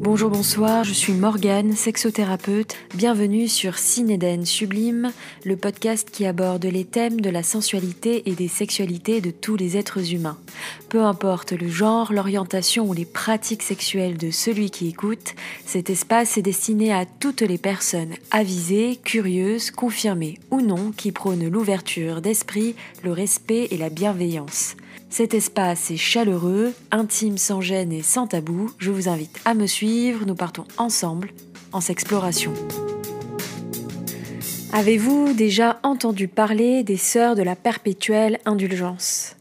Bonjour, bonsoir, je suis Morgane, sexothérapeute. Bienvenue sur Cinéden Sublime, le podcast qui aborde les thèmes de la sensualité et des sexualités de tous les êtres humains. Peu importe le genre, l'orientation ou les pratiques sexuelles de celui qui écoute, cet espace est destiné à toutes les personnes avisées, curieuses, confirmées ou non, qui prônent l'ouverture d'esprit, le respect et la bienveillance. Cet espace est chaleureux, intime, sans gêne et sans tabou. Je vous invite à me suivre, nous partons ensemble en s'exploration. Avez-vous déjà entendu parler des Sœurs de la Perpétuelle Indulgence ?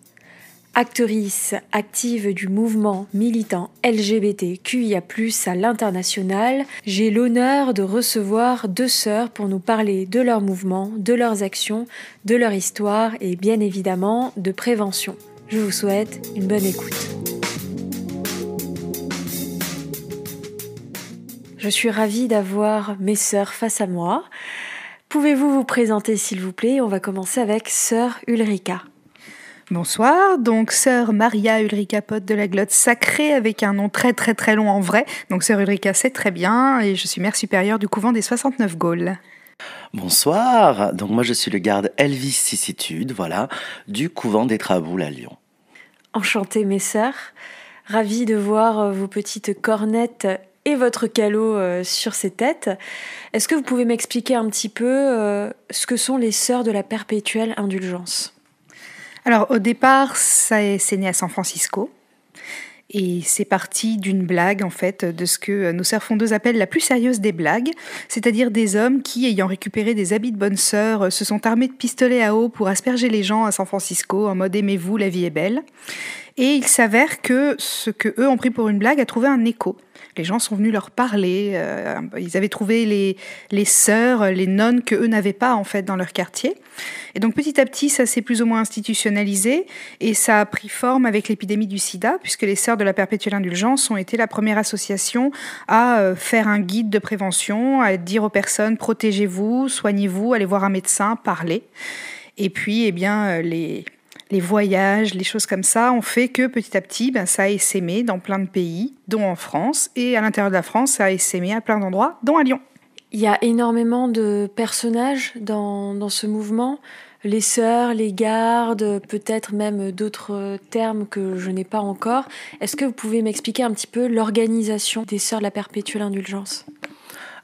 Actrices actives du mouvement militant LGBTQIA+, à l'international, j'ai l'honneur de recevoir 2 sœurs pour nous parler de leur mouvement, de leurs actions, de leur histoire et bien évidemment de prévention. Je vous souhaite une bonne écoute. Je suis ravie d'avoir mes sœurs face à moi. Pouvez-vous vous présenter s'il vous plaît ? On va commencer avec sœur Ulrika. Bonsoir, donc sœur Maria Ulrika Pot de la Glotte Sacrée avec un nom très très très long en vrai. Donc sœur Ulrika, c'est très bien et je suis mère supérieure du couvent des 69 Gaules. Bonsoir, donc moi je suis le garde Elvis-Cicitude, du couvent des Traboules à Lyon. Enchantée mes sœurs, ravie de voir vos petites cornettes et votre calot sur ces têtes. Est-ce que vous pouvez m'expliquer un petit peu ce que sont les Sœurs de la Perpétuelle Indulgence ? Alors au départ, c'est né à San Francisco. Et c'est parti d'une blague, en fait, de ce que nos sœurs fondeuses appellent la plus sérieuse des blagues, c'est-à-dire des hommes qui, ayant récupéré des habits de bonne sœur, se sont armés de pistolets à eau pour asperger les gens à San Francisco en mode « aimez-vous, la vie est belle ». Et il s'avère que ce que eux ont pris pour une blague a trouvé un écho. Les gens sont venus leur parler, ils avaient trouvé les sœurs, les nonnes que eux n'avaient pas en fait dans leur quartier. Et donc petit à petit, ça s'est plus ou moins institutionnalisé et ça a pris forme avec l'épidémie du sida, puisque les Sœurs de la Perpétuelle Indulgence ont été la première association à faire un guide de prévention, à dire aux personnes protégez-vous, soignez-vous, allez voir un médecin, parlez. Et puis, les voyages, les choses comme ça ont fait que petit à petit, ça a essaimé dans plein de pays, dont en France. Et à l'intérieur de la France, ça a essaimé à plein d'endroits, dont à Lyon. Il y a énormément de personnages dans ce mouvement. Les sœurs, les gardes, peut-être même d'autres termes que je n'ai pas encore. Est-ce que vous pouvez m'expliquer un petit peu l'organisation des Sœurs de la Perpétuelle Indulgence ?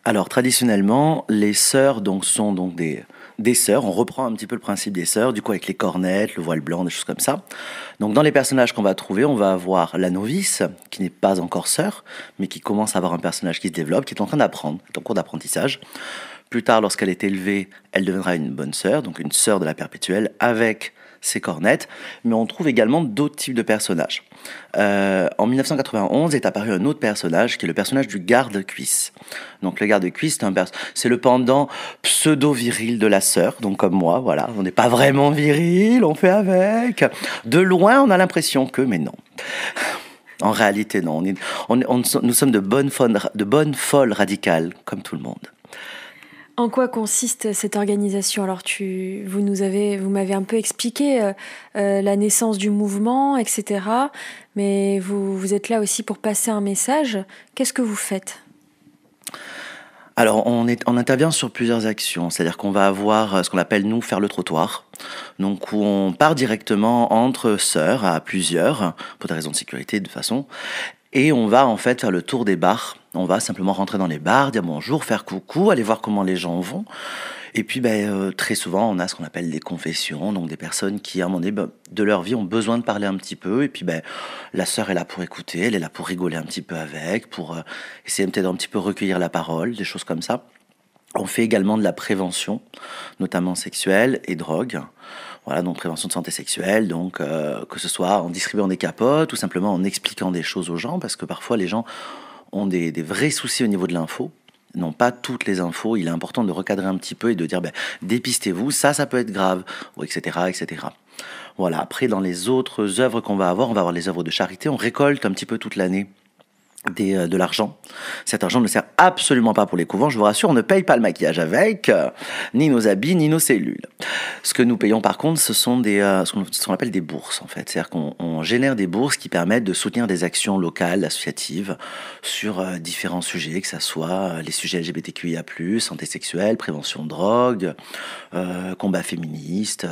Alors traditionnellement, les sœurs sont des sœurs, on reprend un petit peu le principe des sœurs, du coup avec les cornettes, le voile blanc, des choses comme ça. Donc dans les personnages qu'on va trouver, on va avoir la novice, qui n'est pas encore sœur, mais qui commence à avoir un personnage qui se développe, qui est en train d'apprendre, est en cours d'apprentissage. Plus tard, lorsqu'elle est élevée, elle deviendra une bonne sœur, donc une sœur de la perpétuelle, avec ses cornettes, mais on trouve également d'autres types de personnages. En 1991 est apparu un autre personnage, qui est le personnage du garde-cuisse. Donc le garde-cuisse, c'est le pendant pseudo-viril de la sœur, donc comme moi, on n'est pas vraiment viril, on fait avec. De loin, on a l'impression que, mais non. En réalité, non. Nous sommes de bonnes folles radicales, comme tout le monde. En quoi consiste cette organisation ? Alors vous m'avez un peu expliqué la naissance du mouvement, etc. Mais vous êtes là aussi pour passer un message. Qu'est-ce que vous faites ? Alors, on intervient sur plusieurs actions. C'est-à-dire qu'on va avoir ce qu'on appelle, nous, faire le trottoir. Donc, où on part directement entre sœurs à plusieurs, pour des raisons de sécurité, de façon. Et on va en fait faire le tour des bars. On va simplement rentrer dans les bars, dire bonjour, faire coucou, aller voir comment les gens vont. Et puis très souvent, on a ce qu'on appelle des confessions, donc des personnes qui, à un moment donné, de leur vie, ont besoin de parler un petit peu. Et puis la sœur est là pour écouter, elle est là pour rigoler un petit peu avec, pour essayer peut-être un petit peu recueillir la parole, des choses comme ça. On fait également de la prévention, notamment sexuelle et drogue. Donc prévention de santé sexuelle, donc que ce soit en distribuant des capotes ou simplement en expliquant des choses aux gens, parce que parfois les gens ont des vrais soucis au niveau de l'info, n'ont pas toutes les infos. Il est important de recadrer un petit peu et de dire dépistez-vous, ça peut être grave, ou etc., etc. Après, dans les autres œuvres qu'on va avoir, on va avoir les œuvres de charité, on récolte un petit peu toute l'année de l'argent. Cet argent ne sert absolument pas pour les couvents, je vous rassure, on ne paye pas le maquillage avec, ni nos habits, ni nos cellules. Ce que nous payons par contre, ce sont ce qu'on appelle des bourses en fait. C'est-à-dire qu'on génère des bourses qui permettent de soutenir des actions locales, associatives, sur différents sujets, que ce soit les sujets LGBTQIA+, santé sexuelle, prévention de drogue, combat féministe,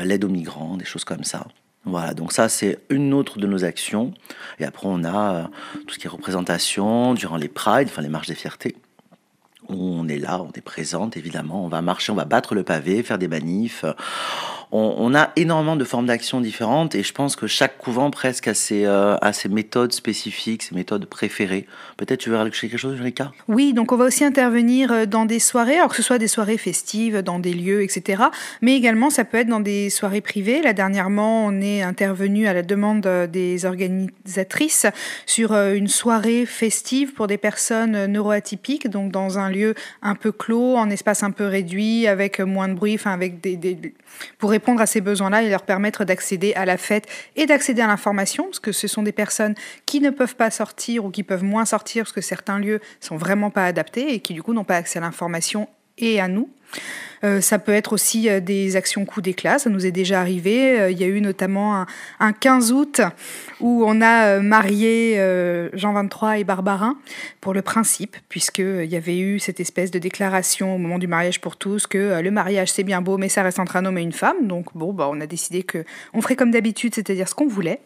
l'aide aux migrants, des choses comme ça. Voilà, donc ça c'est une autre de nos actions. Et après on a tout ce qui est représentation durant les Prides, enfin les marches des fiertés. Où on est là, on est présente évidemment, on va marcher, on va battre le pavé, faire des manifs. On a énormément de formes d'action différentes et je pense que chaque couvent presque a ses méthodes spécifiques, ses méthodes préférées. Peut-être tu veux rajouter quelque chose, Ulrika ? Oui, donc on va aussi intervenir dans des soirées, alors que ce soit des soirées festives, dans des lieux, etc. Mais également, ça peut être dans des soirées privées. Là, dernièrement, on est intervenu à la demande des organisatrices sur une soirée festive pour des personnes neuroatypiques, donc dans un lieu un peu clos, en espace un peu réduit, avec moins de bruit, enfin avec pour répondre à ces besoins-là et leur permettre d'accéder à la fête et d'accéder à l'information, parce que ce sont des personnes qui ne peuvent pas sortir ou qui peuvent moins sortir parce que certains lieux sont vraiment pas adaptés et qui du coup n'ont pas accès à l'information et à nous. Ça peut être aussi des actions coup d'éclat, ça nous est déjà arrivé. Il y a eu notamment un 15 août où on a marié Jean 23 et Barbarin pour le principe, puisqu'il y avait eu cette espèce de déclaration au moment du mariage pour tous que le mariage c'est bien beau mais ça reste entre un homme et une femme. Donc on a décidé qu'on ferait comme d'habitude, c'est-à-dire ce qu'on voulait.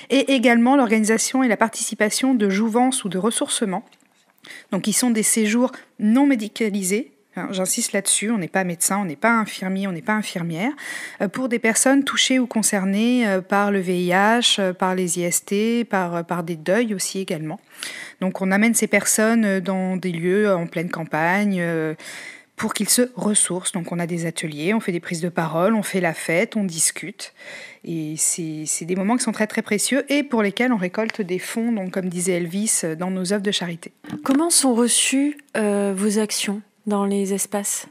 Et également l'organisation et la participation de jouvences ou de ressourcement, donc qui sont des séjours non médicalisés. J'insiste là-dessus, on n'est pas médecin, on n'est pas infirmier, on n'est pas infirmière, pour des personnes touchées ou concernées par le VIH, par les IST, par des deuils aussi également. Donc on amène ces personnes dans des lieux en pleine campagne pour qu'ils se ressourcent. Donc on a des ateliers, on fait des prises de parole, on fait la fête, on discute. Et c'est des moments qui sont très très précieux et pour lesquels on récolte des fonds, donc comme disait Elvis, dans nos œuvres de charité. Comment sont reçues vos actions dans les espaces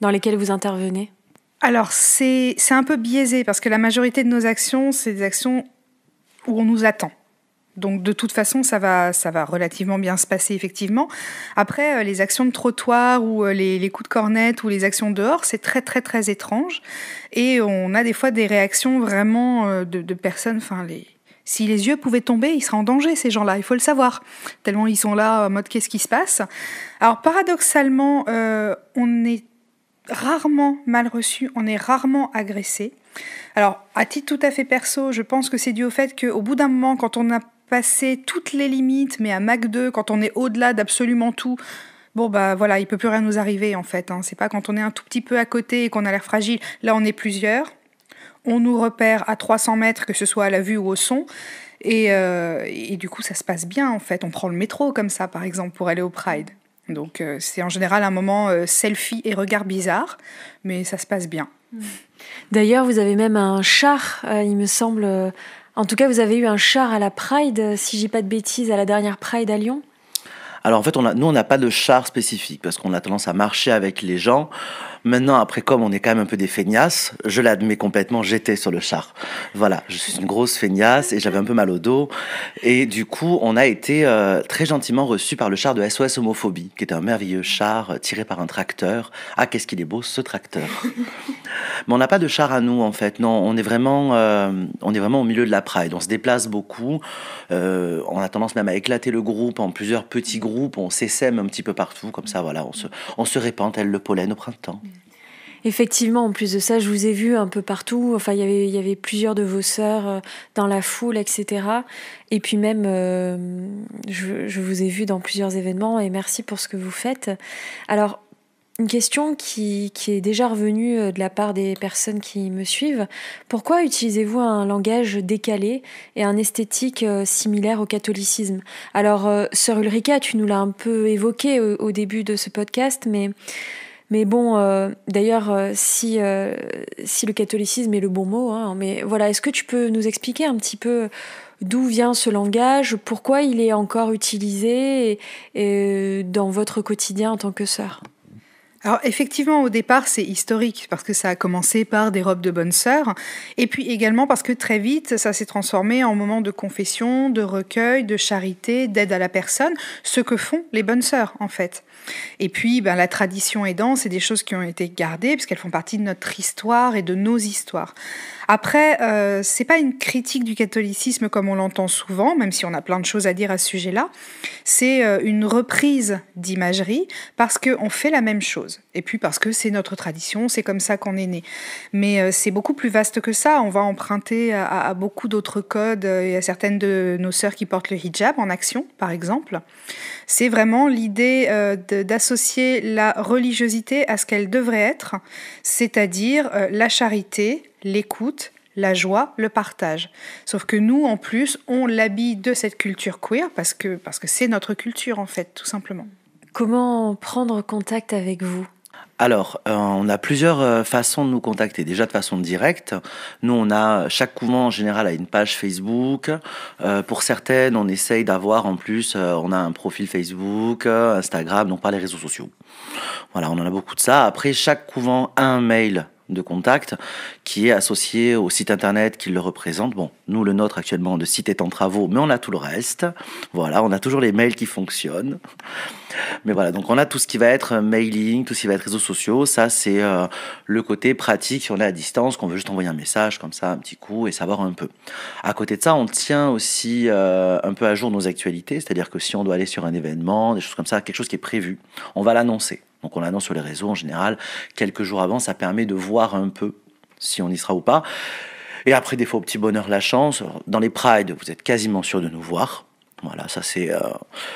dans lesquels vous intervenez ? Alors, c'est un peu biaisé parce que la majorité de nos actions, c'est des actions où on nous attend. Donc, de toute façon, ça va relativement bien se passer, effectivement. Après, les actions de trottoir ou les coups de cornette ou les actions dehors, c'est très, très, très étrange. Et on a des fois des réactions vraiment de personnes... Si les yeux pouvaient tomber, ils seraient en danger, ces gens-là, il faut le savoir. Tellement ils sont là en mode « qu'est-ce qui se passe ?» Alors paradoxalement, on est rarement mal reçu, on est rarement agressé. Alors à titre tout à fait perso, je pense que c'est dû au fait qu'au bout d'un moment, quand on a passé toutes les limites, mais à Mach 2, quand on est au-delà d'absolument tout, voilà, il peut plus rien nous arriver en fait. C'est pas quand on est un tout petit peu à côté et qu'on a l'air fragile. Là, on est plusieurs. On nous repère à 300 mètres, que ce soit à la vue ou au son. Et du coup, ça se passe bien, en fait. On prend le métro, comme ça, par exemple, pour aller au Pride. Donc, c'est en général un moment selfie et regard bizarre, mais ça se passe bien. D'ailleurs, vous avez même un char, il me semble. En tout cas, vous avez eu un char à la Pride, si je dis pas de bêtises, à la dernière Pride à Lyon. Alors en fait, nous on n'a pas de char spécifique parce qu'on a tendance à marcher avec les gens. Maintenant, après, comme on est quand même un peu des feignasses, je l'admets complètement, j'étais sur le char. Voilà, je suis une grosse feignasse et j'avais un peu mal au dos. Et du coup, on a été très gentiment reçus par le char de SOS Homophobie, qui est un merveilleux char tiré par un tracteur. Ah, qu'est-ce qu'il est beau, ce tracteur. Mais on n'a pas de char à nous, en fait. Non, on est vraiment au milieu de la Pride. On se déplace beaucoup. On a tendance même à éclater le groupe en plusieurs petits groupes. On s'essaime un petit peu partout, comme ça, voilà. On se répand tel le pollen au printemps. Effectivement, en plus de ça, je vous ai vu un peu partout. Enfin, il y avait plusieurs de vos sœurs dans la foule, etc. Et puis même, je vous ai vu dans plusieurs événements et merci pour ce que vous faites. Alors, une question qui est déjà revenue de la part des personnes qui me suivent. Pourquoi utilisez-vous un langage décalé et un esthétique similaire au catholicisme ? Alors, sœur Ulrika, tu nous l'as un peu évoqué au début de ce podcast, mais bon, d'ailleurs, si le catholicisme est le bon mot, mais voilà, est-ce que tu peux nous expliquer un petit peu d'où vient ce langage, pourquoi il est encore utilisé dans votre quotidien en tant que sœur ? Alors effectivement, au départ, c'est historique parce que ça a commencé par des robes de bonne sœur et puis également parce que très vite, ça s'est transformé en moment de confession, de recueil, de charité, d'aide à la personne, ce que font les bonnes sœurs en fait. Et puis, la tradition aidant, c'est des choses qui ont été gardées puisqu'elles font partie de notre histoire et de nos histoires. Après, c'est pas une critique du catholicisme comme on l'entend souvent, même si on a plein de choses à dire à ce sujet-là. C'est une reprise d'imagerie parce qu'on fait la même chose. Et puis parce que c'est notre tradition, c'est comme ça qu'on est né. Mais c'est beaucoup plus vaste que ça. On va emprunter à beaucoup d'autres codes et à certaines de nos sœurs qui portent le hijab en action, par exemple. C'est vraiment l'idée d'associer la religiosité à ce qu'elle devrait être, c'est-à-dire la charité, l'écoute, la joie, le partage. Sauf que nous, en plus, on l'habille de cette culture queer parce que c'est notre culture, en fait, tout simplement. Comment prendre contact avec vous ? Alors, on a plusieurs façons de nous contacter. Déjà de façon directe. Nous, chaque couvent en général a une page Facebook. Pour certaines, on essaye d'avoir en plus, on a un profil Facebook, Instagram, donc par les réseaux sociaux. Voilà, on en a beaucoup de ça. Après, chaque couvent a un mail de contact qui est associé au site internet qui le représente. Bon, nous, le nôtre actuellement, le site est en travaux, mais on a tout le reste. Voilà, on a toujours les mails qui fonctionnent. Mais voilà, donc on a tout ce qui va être mailing, tout ce qui va être réseaux sociaux. Ça, c'est le côté pratique si on est à distance, qu'on veut juste envoyer un message comme ça, un petit coup, et savoir un peu. À côté de ça, on tient aussi un peu à jour nos actualités, c'est-à-dire que si on doit aller sur un événement, des choses comme ça, quelque chose qui est prévu, on va l'annoncer. Donc on l'annonce sur les réseaux en général, quelques jours avant, ça permet de voir un peu si on y sera ou pas. Et après, des fois, au petit bonheur, la chance, dans les prides, vous êtes quasiment sûr de nous voir. Voilà, ça c'est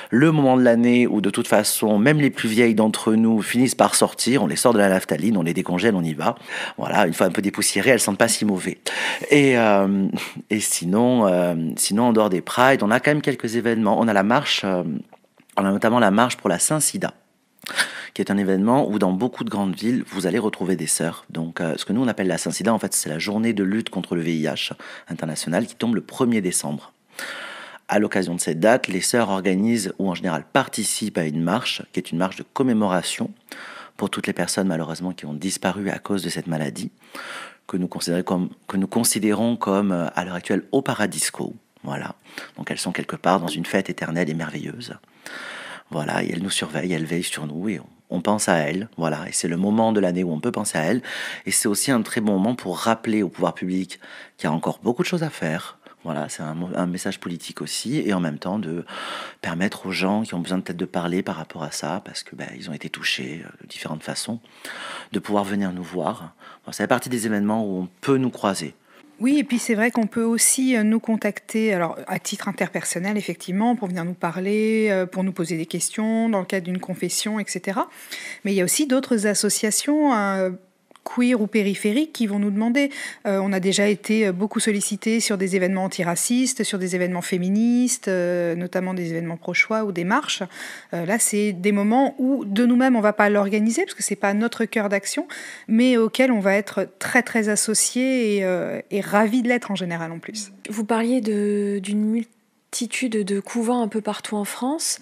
le moment de l'année où de toute façon, même les plus vieilles d'entre nous finissent par sortir, on les sort de la naphtaline, on les décongèle, on y va. Voilà, une fois un peu dépoussiérées, elles sentent pas si mauvais. Et sinon, en dehors des prides, on a quand même quelques événements. On a la marche, on a notamment la marche pour la Saint-Sida, qui est un événement où dans beaucoup de grandes villes, vous allez retrouver des sœurs. Donc, ce que nous on appelle la Saint-Sida, en fait, c'est la journée de lutte contre le VIH international qui tombe le 1er décembre. À l'occasion de cette date, les sœurs organisent ou en général participent à une marche, qui est une marche de commémoration pour toutes les personnes malheureusement qui ont disparu à cause de cette maladie, que nous considérons comme à l'heure actuelle au paradisco. Voilà. Donc elles sont quelque part dans une fête éternelle et merveilleuse. Voilà, et elles nous surveillent, elles veillent sur nous et on pense à elles. Voilà, et c'est le moment de l'année où on peut penser à elles. Et c'est aussi un très bon moment pour rappeler au pouvoir public qu'il y a encore beaucoup de choses à faire. Voilà, c'est un message politique aussi, et en même temps de permettre aux gens qui ont besoin peut-être de parler par rapport à ça, parce que ils ont été touchés de différentes façons, de pouvoir venir nous voir. Bon, ça fait partie des événements où on peut nous croiser. Oui, et puis c'est vrai qu'on peut aussi nous contacter, alors à titre interpersonnel effectivement, pour venir nous parler, pour nous poser des questions dans le cadre d'une confession, etc. Mais il y a aussi d'autres associations queer ou périphériques qui vont nous demander. On a déjà été beaucoup sollicités sur des événements antiracistes, sur des événements féministes, notamment des événements pro-choix ou des marches. Là, c'est des moments où de nous-mêmes, on ne va pas l'organiser parce que ce n'est pas notre cœur d'action, mais auquel on va être très, très associés et ravis de l'être en général en plus. Vous parliez d'une multitude de couvents un peu partout en France.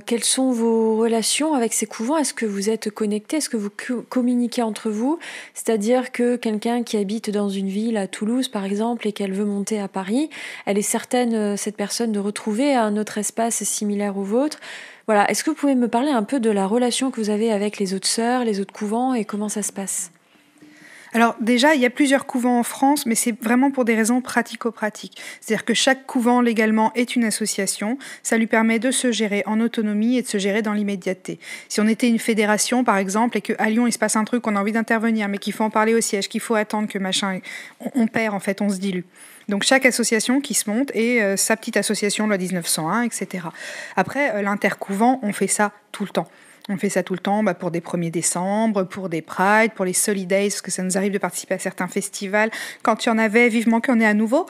Quelles sont vos relations avec ces couvents ? Est-ce que vous êtes connectés ? Est-ce que vous communiquez entre vous ? C'est-à-dire que quelqu'un qui habite dans une ville, à Toulouse par exemple, et qu'elle veut monter à Paris, elle est certaine, cette personne, de retrouver un autre espace similaire au vôtre. Voilà. Est-ce que vous pouvez me parler un peu de la relation que vous avez avec les autres sœurs, les autres couvents, et comment ça se passe ? Alors déjà, il y a plusieurs couvents en France, mais c'est vraiment pour des raisons pratico-pratiques. C'est-à-dire que chaque couvent légalement est une association. Ça lui permet de se gérer en autonomie et de se gérer dans l'immédiateté. Si on était une fédération, par exemple, et qu'à Lyon, il se passe un truc, on a envie d'intervenir, mais qu'il faut en parler au siège, qu'il faut attendre que machin... On perd, en fait, on se dilue. Donc chaque association qui se monte et sa petite association, loi 1901, etc. Après, l'intercouvent, on fait ça tout le temps. On fait ça tout le temps pour des 1er décembre, pour des prides, pour les Solidays, parce que ça nous arrive de participer à certains festivals. Quand il y en avait, vivement qu'il y en ait à nouveau.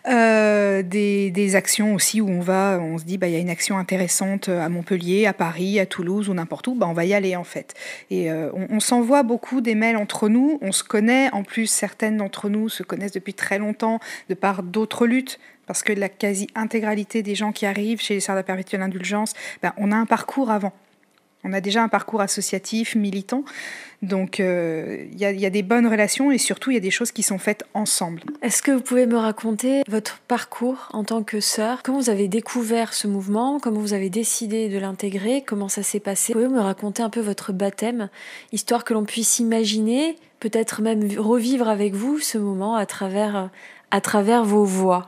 Des actions aussi où on se dit, il y a une action intéressante à Montpellier, à Paris, à Toulouse ou n'importe où, on va y aller en fait. Et on s'envoie beaucoup des mails entre nous, on se connaît. En plus, certaines d'entre nous se connaissent depuis très longtemps, de par d'autres luttes. Parce que la quasi-intégralité des gens qui arrivent chez les Sœurs de la Perpétuelle Indulgence, on a un parcours avant. On a déjà un parcours associatif, militant, donc il y a des bonnes relations et surtout il y a des choses qui sont faites ensemble. Est-ce que vous pouvez me raconter votre parcours en tant que sœur? Comment vous avez découvert ce mouvement? Comment vous avez décidé de l'intégrer? Comment ça s'est passé? Vous pouvez me raconter un peu votre baptême, histoire que l'on puisse imaginer, peut-être même revivre avec vous ce moment à travers vos voix?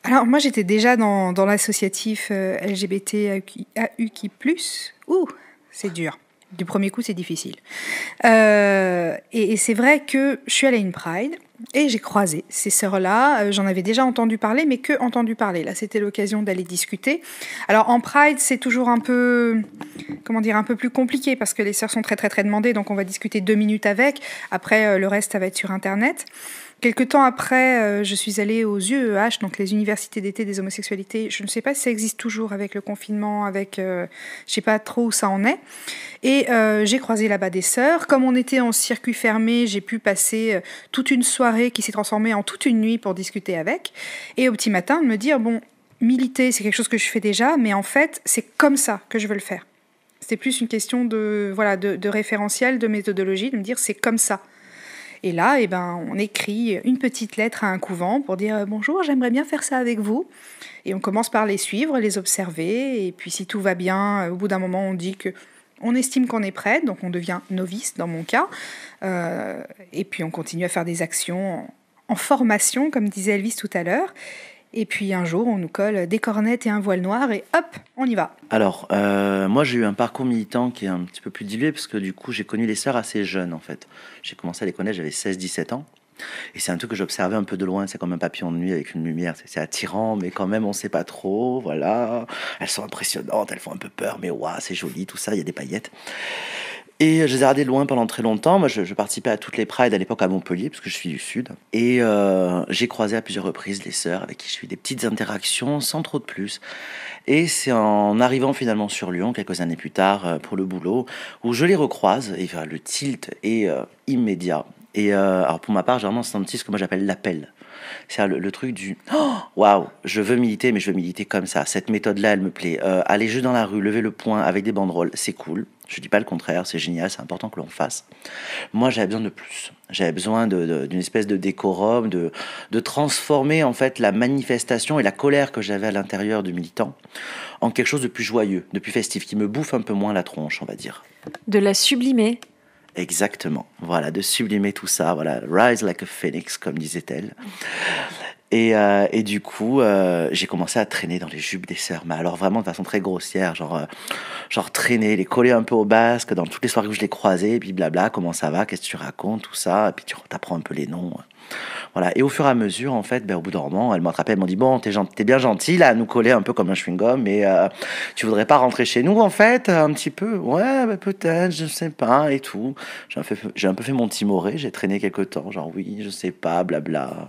Alors moi j'étais déjà dans l'associatif LGBTAQI+. Ouh, c'est dur. Du premier coup c'est difficile. Et c'est vrai que je suis allée à une Pride et j'ai croisé ces sœurs-là. J'en avais déjà entendu parler, mais que entendu parler. Là c'était l'occasion d'aller discuter. Alors en Pride c'est toujours un peu plus compliqué parce que les sœurs sont très très très demandées, donc on va discuter 2 minutes avec. Après le reste ça va être sur Internet. Quelque temps après, je suis allée aux UEH, donc les universités d'été des homosexualités. Je ne sais pas si ça existe toujours avec le confinement, je sais pas trop où ça en est. Et j'ai croisé là-bas des sœurs. Comme on était en circuit fermé, j'ai pu passer toute une soirée qui s'est transformée en toute une nuit pour discuter avec. Et au petit matin, de me dire, bon, militer, c'est quelque chose que je fais déjà, mais en fait, c'est comme ça que je veux le faire. C'est plus une question de référentiel, de méthodologie, de me dire, c'est comme ça. Et là, on écrit une petite lettre à un couvent pour dire « Bonjour, j'aimerais bien faire ça avec vous ». Et on commence par les suivre, les observer. Et puis si tout va bien, au bout d'un moment, on dit qu'on estime qu'on est prête. Donc on devient novice, dans mon cas. Et puis on continue à faire des actions en formation, comme disait Elvis tout à l'heure. Et puis un jour, on nous colle des cornettes et un voile noir et hop, on y va. Alors, moi j'ai eu un parcours militant qui est un petit peu plus dilué parce que du coup j'ai connu les sœurs assez jeunes en fait. J'ai commencé à les connaître, j'avais 16-17 ans. Et c'est un truc que j'observais un peu de loin, c'est comme un papillon de nuit avec une lumière, c'est attirant, mais quand même on sait pas trop, voilà. Elles sont impressionnantes, elles font un peu peur, mais waouh, c'est joli, tout ça, il y a des paillettes. Et je les ai regardées de loin pendant très longtemps. Moi, je participais à toutes les prides à l'époque à Montpellier, parce que je suis du Sud. Et j'ai croisé à plusieurs reprises les sœurs avec qui je fais des petites interactions sans trop de plus. Et c'est en arrivant finalement sur Lyon, quelques années plus tard, pour le boulot, où je les recroise, et le tilt est immédiat. Et alors pour ma part, j'ai vraiment senti ce que moi j'appelle l'appel. C'est le truc du waouh, je veux militer, mais je veux militer comme ça. Cette méthode-là, elle me plaît. Aller juste dans la rue, lever le poing avec des banderoles, c'est cool. Je dis pas le contraire, c'est génial, c'est important que l'on fasse. Moi, j'avais besoin de plus. J'avais besoin d'une espèce de décorum, de transformer en fait la manifestation et la colère que j'avais à l'intérieur du militant en quelque chose de plus joyeux, de plus festif, qui me bouffe un peu moins la tronche, on va dire. De la sublimer. Exactement, voilà, de sublimer tout ça, voilà, rise like a phoenix, comme disait-elle. Et du coup, j'ai commencé à traîner dans les jupes des sœurs, mais alors vraiment de façon très grossière, genre traîner, les coller un peu au basque dans toutes les soirées où je les croisais, et puis blabla, comment ça va, qu'est-ce que tu racontes, tout ça, et puis tu t'apprends un peu les noms. Voilà, et au fur et à mesure, en fait, au bout d'un moment, elles m'ont attrapé, elles m'ont dit, bon, t'es bien gentil, là, à nous coller un peu comme un chewing-gum, mais tu voudrais pas rentrer chez nous, en fait, un petit peu? Ouais, peut-être, je sais pas, et tout. J'ai un peu fait mon timoré, j'ai traîné quelques temps, genre, oui, je sais pas, blabla.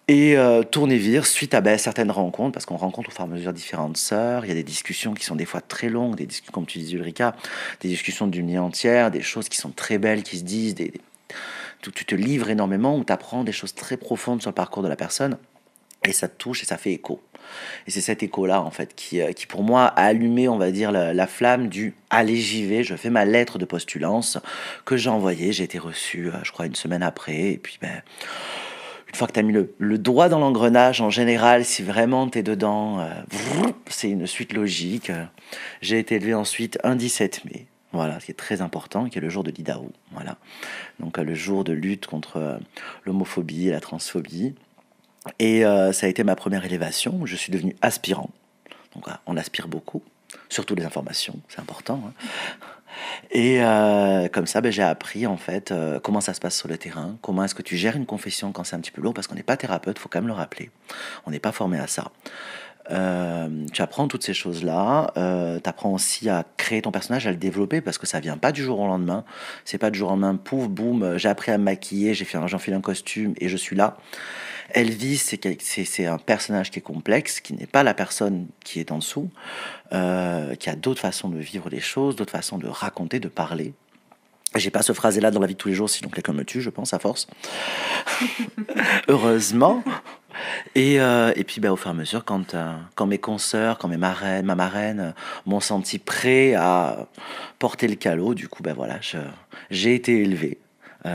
Et tourner vire suite à certaines rencontres, parce qu'on rencontre au fur et à mesure différentes sœurs, il y a des discussions qui sont des fois très longues, des discussions, comme tu disais Ulrika, des discussions d'une nuit entière, des choses qui sont très belles, qui se disent, tu te livres énormément, où tu apprends des choses très profondes sur le parcours de la personne, et ça te touche et ça fait écho. Et c'est cet écho-là, en fait, qui pour moi a allumé, on va dire, la flamme du « allez, j'y vais », je fais ma lettre de postulance que j'ai envoyée, j'ai été reçue, je crois, une semaine après, et puis une fois que tu as mis le doigt dans l'engrenage, en général, si vraiment tu es dedans, c'est une suite logique. J'ai été élevé ensuite un 17 mai, voilà, ce qui est très important, qui est le jour de l'Idaho, voilà. Donc le jour de lutte contre l'homophobie et la transphobie. Et ça a été ma première élévation, où je suis devenu aspirant. Donc on aspire beaucoup, surtout les informations, c'est important, hein. Et comme ça, j'ai appris en fait comment ça se passe sur le terrain, comment est-ce que tu gères une confession quand c'est un petit peu lourd, parce qu'on n'est pas thérapeute, faut quand même le rappeler. On n'est pas formé à ça. Tu apprends toutes ces choses-là, tu apprends aussi à créer ton personnage, à le développer, parce que ça vient pas du jour au lendemain. C'est pas du jour au lendemain, pouf, boum, j'ai appris à me maquiller, j'enfile un costume et je suis là. Elvis, c'est un personnage qui est complexe, qui n'est pas la personne qui est en dessous, qui a d'autres façons de vivre les choses, d'autres façons de raconter, de parler. J'ai pas ce phrasé-là dans la vie de tous les jours, sinon quelqu'un me tue, je pense, à force. Heureusement. Et puis au fur et à mesure, quand mes consoeurs, quand ma marraine m'ont senti prêt à porter le calot, du coup, j'ai été élevé.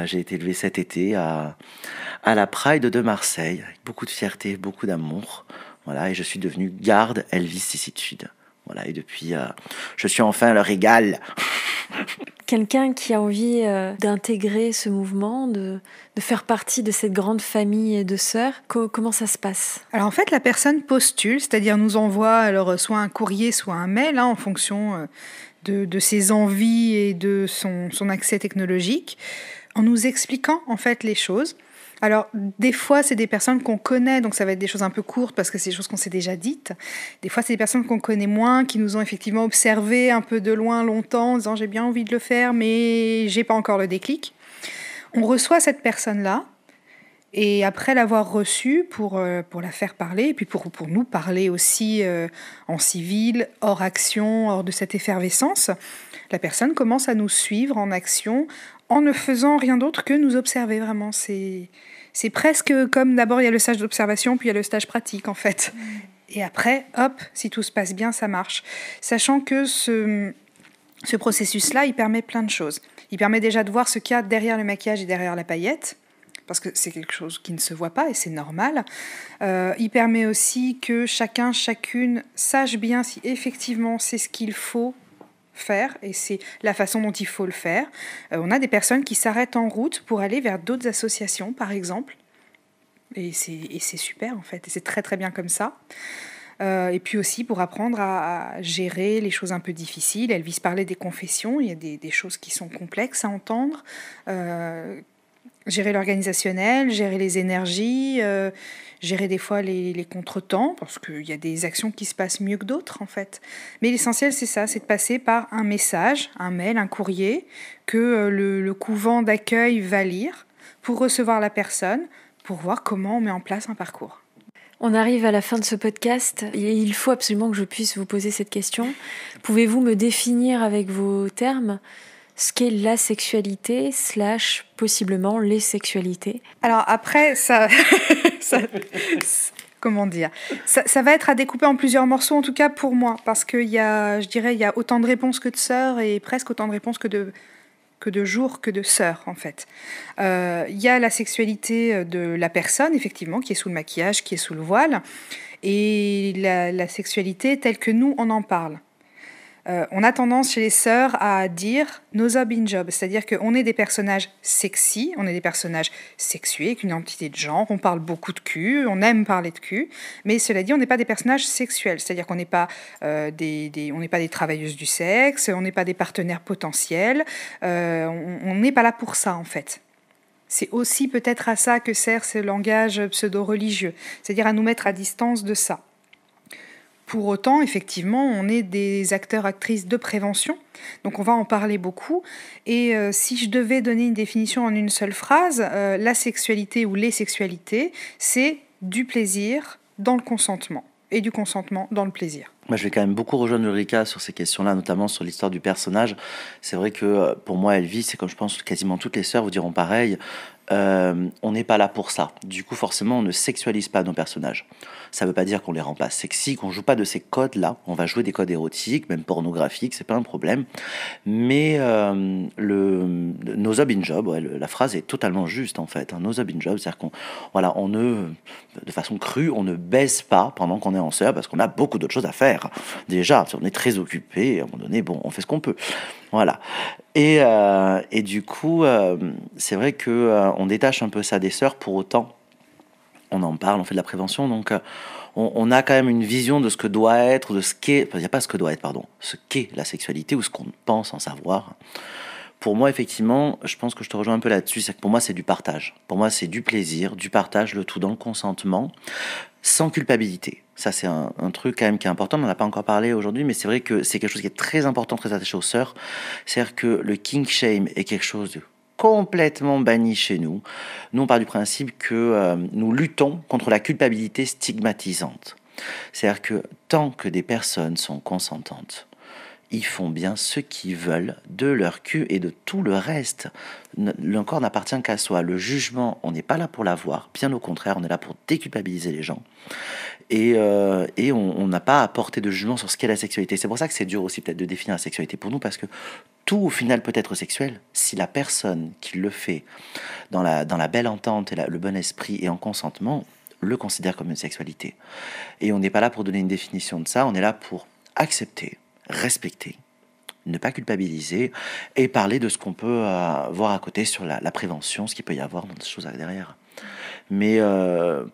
J'ai été élevé cet été à la Pride de Marseille, avec beaucoup de fierté, beaucoup d'amour. Voilà, et je suis devenu garde Elvis-Sisitude. Voilà, et depuis, je suis enfin leur égal. Quelqu'un qui a envie d'intégrer ce mouvement, de faire partie de cette grande famille de sœurs, comment ça se passe ? Alors en fait, la personne postule, c'est-à-dire nous envoie alors soit un courrier, soit un mail, en fonction de ses envies et de son accès technologique, en nous expliquant en fait les choses. Alors, des fois, c'est des personnes qu'on connaît, donc ça va être des choses un peu courtes parce que c'est des choses qu'on s'est déjà dites. Des fois, c'est des personnes qu'on connaît moins, qui nous ont effectivement observé un peu de loin, longtemps, en disant « j'ai bien envie de le faire, mais j'ai pas encore le déclic ». On reçoit cette personne-là, et après l'avoir reçue, pour la faire parler, et puis pour nous parler aussi en civil, hors action, hors de cette effervescence, la personne commence à nous suivre en action, en ne faisant rien d'autre que nous observer vraiment. C'est presque comme d'abord il y a le stage d'observation, puis il y a le stage pratique en fait. Et après, hop, si tout se passe bien, ça marche. Sachant que ce processus-là, il permet plein de choses. Il permet déjà de voir ce qu'il y a derrière le maquillage et derrière la paillette, parce que c'est quelque chose qui ne se voit pas et c'est normal. Il permet aussi que chacun, chacune sache bien si effectivement c'est ce qu'il faut faire et c'est la façon dont il faut le faire. On a des personnes qui s'arrêtent en route pour aller vers d'autres associations, par exemple. Et c'est super, en fait. Et c'est très, très bien comme ça. Et puis aussi pour apprendre à gérer les choses un peu difficiles. Elvis parlait des confessions. Il y a des choses qui sont complexes à entendre. Gérer l'organisationnel, gérer les énergies, gérer des fois les contretemps, parce qu'il y a des actions qui se passent mieux que d'autres, en fait. Mais l'essentiel, c'est ça, c'est de passer par un message, un mail, un courrier, que le couvent d'accueil va lire pour recevoir la personne, pour voir comment on met en place un parcours. On arrive à la fin de ce podcast et il faut absolument que je puisse vous poser cette question. Pouvez-vous me définir avec vos termes ce qu'est la sexualité / possiblement les sexualités? Alors après, comment dire, ça va être à découper en plusieurs morceaux, en tout cas pour moi, parce qu'il y a, je dirais, il y a autant de réponses que de sœurs et presque autant de réponses que de jours que de sœurs, en fait. Il y a la sexualité de la personne, effectivement, qui est sous le maquillage, qui est sous le voile, et la sexualité telle que nous, on en parle. On a tendance chez les sœurs à dire nos job in job, c'est-à-dire qu'on est des personnages sexy, on est des personnages sexués, avec une identité de genre, on parle beaucoup de cul, on aime parler de cul, mais cela dit, on n'est pas des personnages sexuels, c'est-à-dire qu'on n'est pas, on n'est pas des travailleuses du sexe, on n'est pas des partenaires potentiels, on n'est pas là pour ça en fait. C'est aussi peut-être à ça que sert ce langage pseudo-religieux, c'est-à-dire à nous mettre à distance de ça. Pour autant, effectivement, on est des acteurs-actrices de prévention, donc on va en parler beaucoup. Et si je devais donner une définition en une seule phrase, la sexualité ou les sexualités, c'est du plaisir dans le consentement et du consentement dans le plaisir. Moi, je vais quand même beaucoup rejoindre Ulrika sur ces questions-là, notamment sur l'histoire du personnage. C'est vrai que pour moi, Elvis, c'est comme je pense quasiment toutes les sœurs vous diront pareil, on n'est pas là pour ça. Du coup, forcément, on ne sexualise pas nos personnages. Ça ne veut pas dire qu'on les rend pas sexy, qu'on joue pas de ces codes-là. On va jouer des codes érotiques, même pornographiques, c'est pas un problème. Mais nos job in job, la phrase est totalement juste en fait. Nos job in job, c'est-à-dire on ne, de façon crue, on ne baisse pas pendant qu'on est en sœur parce qu'on a beaucoup d'autres choses à faire. Déjà, on est très occupé. À un moment donné, bon, on fait ce qu'on peut. Voilà. Et du coup, c'est vrai que on détache un peu ça des sœurs. Pour autant, on en parle, on fait de la prévention, donc on a quand même une vision de ce que doit être, de ce qu'est, enfin, il n'y a pas ce que doit être, pardon, ce qu'est la sexualité ou ce qu'on pense en savoir. Pour moi, effectivement, je pense que je te rejoins un peu là-dessus, c'est que pour moi, c'est du partage. Pour moi, c'est du plaisir, du partage, le tout dans le consentement, sans culpabilité. Ça, c'est un truc quand même qui est important, on n'en a pas encore parlé aujourd'hui, mais c'est vrai que c'est quelque chose qui est très important, très attaché aux sœurs. C'est-à-dire que le kink shame est quelque chose de complètement banni chez nous. Nous, on part du principe que nous luttons contre la culpabilité stigmatisante. C'est-à-dire que tant que des personnes sont consentantes, ils font bien ce qu'ils veulent de leur cul et de tout le reste. Le corps n'appartient qu'à soi. Le jugement, on n'est pas là pour l'avoir. Bien au contraire, on est là pour déculpabiliser les gens. Et on n'a pas à porter de jugement sur ce qu'est la sexualité. C'est pour ça que c'est dur aussi peut-être de définir la sexualité pour nous, parce que tout au final peut être sexuel si la personne qui le fait dans la belle entente et le bon esprit et en consentement le considère comme une sexualité. Et on n'est pas là pour donner une définition de ça, on est là pour accepter, respecter, ne pas culpabiliser et parler de ce qu'on peut voir à côté sur la prévention, ce qu'il peut y avoir dans des choses derrière. Mais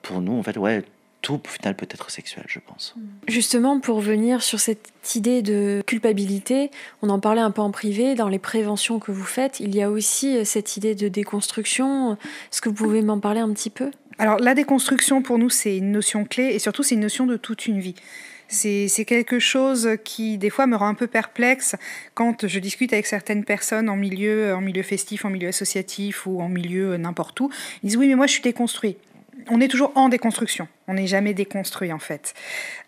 pour nous, en fait, ouais, tout au final peut être sexuel, je pense. Justement, pour revenir sur cette idée de culpabilité, on en parlait un peu en privé, dans les préventions que vous faites, il y a aussi cette idée de déconstruction. Est-ce que vous pouvez m'en parler un petit peu ? Alors la déconstruction, pour nous, c'est une notion clé et surtout, c'est une notion de toute une vie. C'est quelque chose qui, des fois, me rend un peu perplexe quand je discute avec certaines personnes en milieu festif, en milieu associatif ou en milieu n'importe où. Ils disent « oui, mais moi, je suis déconstruit ». On est toujours en déconstruction. On n'est jamais déconstruit, en fait.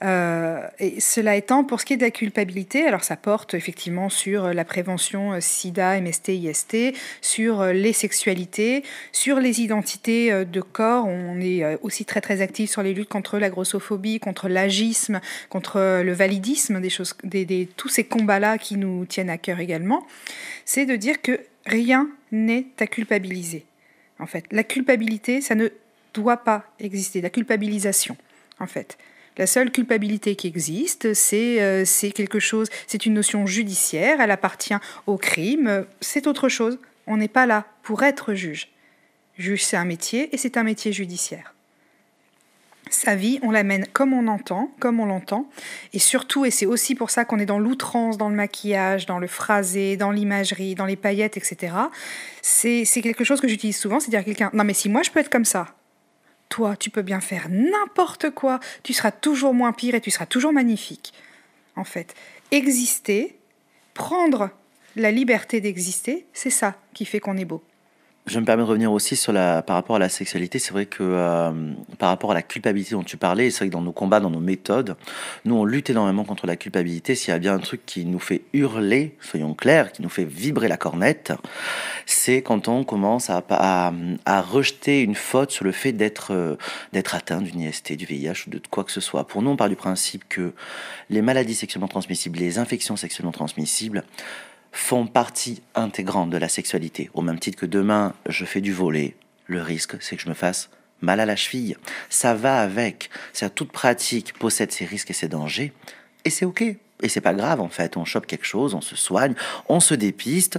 Et cela étant, pour ce qui est de la culpabilité, alors ça porte effectivement sur la prévention SIDA, MST, IST, sur les sexualités, sur les identités de corps. On est aussi très, très actif sur les luttes contre la grossophobie, contre l'agisme, contre le validisme, tous ces combats-là qui nous tiennent à cœur également. C'est de dire que rien n'est à culpabiliser. En fait, la culpabilité, ça ne doit pas exister, la culpabilisation, en fait. La seule culpabilité qui existe, c'est quelque chose, c'est une notion judiciaire, elle appartient au crime, c'est autre chose. On n'est pas là pour être juge. Juge, c'est un métier, et c'est un métier judiciaire. Sa vie, on la mène comme on l'entend, et surtout, et c'est aussi pour ça qu'on est dans l'outrance, dans le maquillage, dans le phrasé, dans l'imagerie, dans les paillettes, etc. C'est quelque chose que j'utilise souvent, c'est dire à quelqu'un, non mais si moi je peux être comme ça, toi, tu peux bien faire n'importe quoi, tu seras toujours moins pire et tu seras toujours magnifique. En fait, exister, prendre la liberté d'exister, c'est ça qui fait qu'on est beau. Je me permets de revenir aussi par rapport à la sexualité. C'est vrai que par rapport à la culpabilité dont tu parlais, c'est vrai que dans nos combats, dans nos méthodes, nous on lutte énormément contre la culpabilité. S'il y a bien un truc qui nous fait hurler, soyons clairs, qui nous fait vibrer la cornette, c'est quand on commence à rejeter une faute sur le fait d'être atteint d'une IST, du VIH ou de quoi que ce soit. Pour nous, on part du principe que les maladies sexuellement transmissibles, les infections sexuellement transmissibles, font partie intégrante de la sexualité. Au même titre que demain, je fais du volley, le risque, c'est que je me fasse mal à la cheville. Ça va avec. Toute pratique possède ses risques et ses dangers, et c'est ok. Et c'est pas grave, en fait. On chope quelque chose, on se soigne, on se dépiste,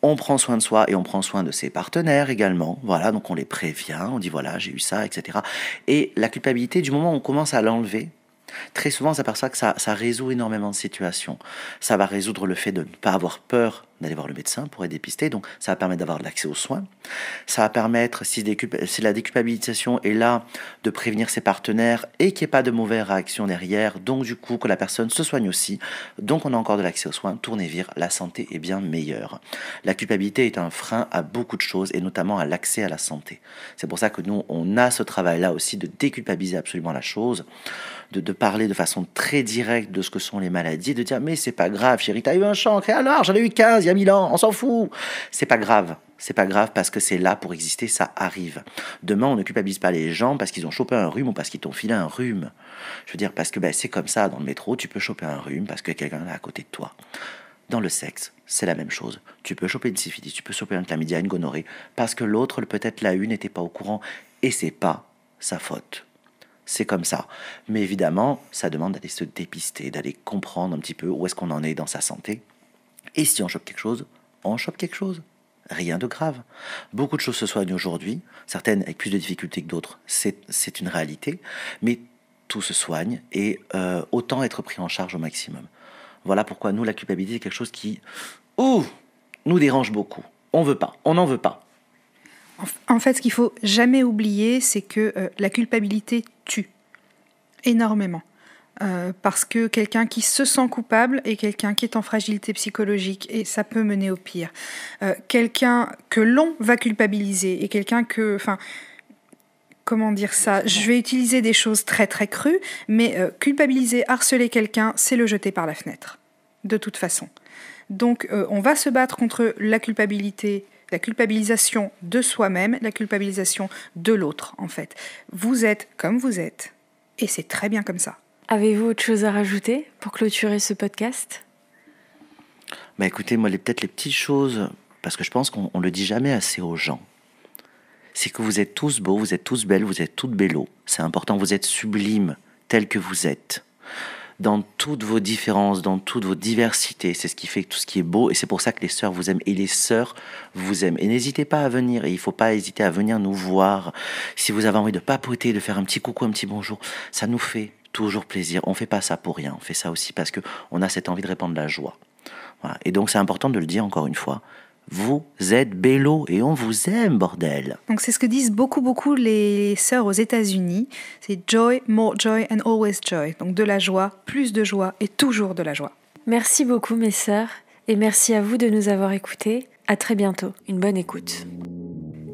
on prend soin de soi et on prend soin de ses partenaires également. Voilà, donc on les prévient, on dit voilà, j'ai eu ça, etc. Et la culpabilité, du moment où on commence à l'enlever, très souvent, on s'aperçoit que ça résout énormément de situations. Ça va résoudre le fait de ne pas avoir peur d'aller voir le médecin pour être dépisté. Donc, ça va permettre d'avoir l'accès aux soins. Ça va permettre, si la déculpabilisation est là, de prévenir ses partenaires et qu'il n'y ait pas de mauvaises réactions derrière. Donc, du coup, que la personne se soigne aussi. Donc, on a encore de l'accès aux soins. Tournez vers la santé est bien meilleure. La culpabilité est un frein à beaucoup de choses et notamment à l'accès à la santé. C'est pour ça que nous, on a ce travail-là aussi de déculpabiliser absolument la chose, de parler de façon très directe de ce que sont les maladies, de dire mais c'est pas grave chérie, t'as eu un chancre, et alors j'en ai eu 15 il y a 1000 ans, on s'en fout. C'est pas grave parce que c'est là pour exister, ça arrive. Demain on ne culpabilise pas les gens parce qu'ils ont chopé un rhume ou parce qu'ils t'ont filé un rhume. Je veux dire parce que c'est comme ça dans le métro, tu peux choper un rhume parce que quelqu'un est à côté de toi. Dans le sexe, c'est la même chose. Tu peux choper une syphilis, tu peux choper un chlamydia, une gonorrhée, parce que l'autre, peut-être la une, n'était pas au courant, et c'est pas sa faute. C'est comme ça. Mais évidemment, ça demande d'aller se dépister, d'aller comprendre un petit peu où est-ce qu'on en est dans sa santé. Et si on chope quelque chose, on chope quelque chose. Rien de grave. Beaucoup de choses se soignent aujourd'hui, certaines avec plus de difficultés que d'autres, c'est une réalité, mais tout se soigne et autant être pris en charge au maximum. Voilà pourquoi nous, la culpabilité est quelque chose qui nous dérange beaucoup. On veut pas, on n'en veut pas. En fait, ce qu'il faut jamais oublier, c'est que la culpabilité tue énormément. Parce que quelqu'un qui se sent coupable est quelqu'un qui est en fragilité psychologique et ça peut mener au pire. Quelqu'un que l'on va culpabiliser et quelqu'un que... Comment dire ça ? Je vais utiliser des choses très très crues, mais culpabiliser, harceler quelqu'un, c'est le jeter par la fenêtre. de toute façon. Donc on va se battre contre la culpabilité, la culpabilisation de soi-même, la culpabilisation de l'autre en fait. Vous êtes comme vous êtes et c'est très bien comme ça. Avez-vous autre chose à rajouter pour clôturer ce podcast ? Écoutez, moi, peut-être les petites choses, parce que je pense qu'on le dit jamais assez aux gens, c'est que vous êtes tous beaux, vous êtes tous belles, vous êtes toutes bellos. C'est important, vous êtes sublimes, tels que vous êtes. Dans toutes vos différences, dans toutes vos diversités, c'est ce qui fait tout ce qui est beau, et c'est pour ça que les sœurs vous aiment, et les sœurs vous aiment. Et n'hésitez pas à venir, et il ne faut pas hésiter à venir nous voir. Si vous avez envie de papoter, de faire un petit coucou, un petit bonjour, ça nous fait toujours plaisir. On ne fait pas ça pour rien, on fait ça aussi parce qu'on a cette envie de répandre la joie. Voilà. Et donc c'est important de le dire encore une fois, vous êtes bello et on vous aime, bordel. Donc c'est ce que disent beaucoup les sœurs aux États-Unis, c'est joy, more joy and always joy. Donc de la joie, plus de joie et toujours de la joie. Merci beaucoup mes sœurs et merci à vous de nous avoir écoutés. À très bientôt, une bonne écoute.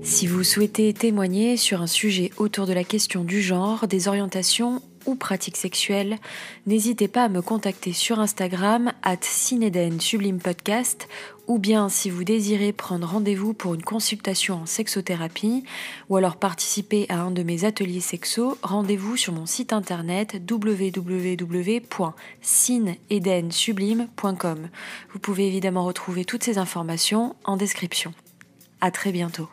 Si vous souhaitez témoigner sur un sujet autour de la question du genre, des orientations ou pratiques sexuelles, n'hésitez pas à me contacter sur Instagram @CinedenSublimPodcast ou bien si vous désirez prendre rendez-vous pour une consultation en sexothérapie ou alors participer à un de mes ateliers sexo, rendez-vous sur mon site internet www.cinedensublime.com. Vous pouvez évidemment retrouver toutes ces informations en description. À très bientôt.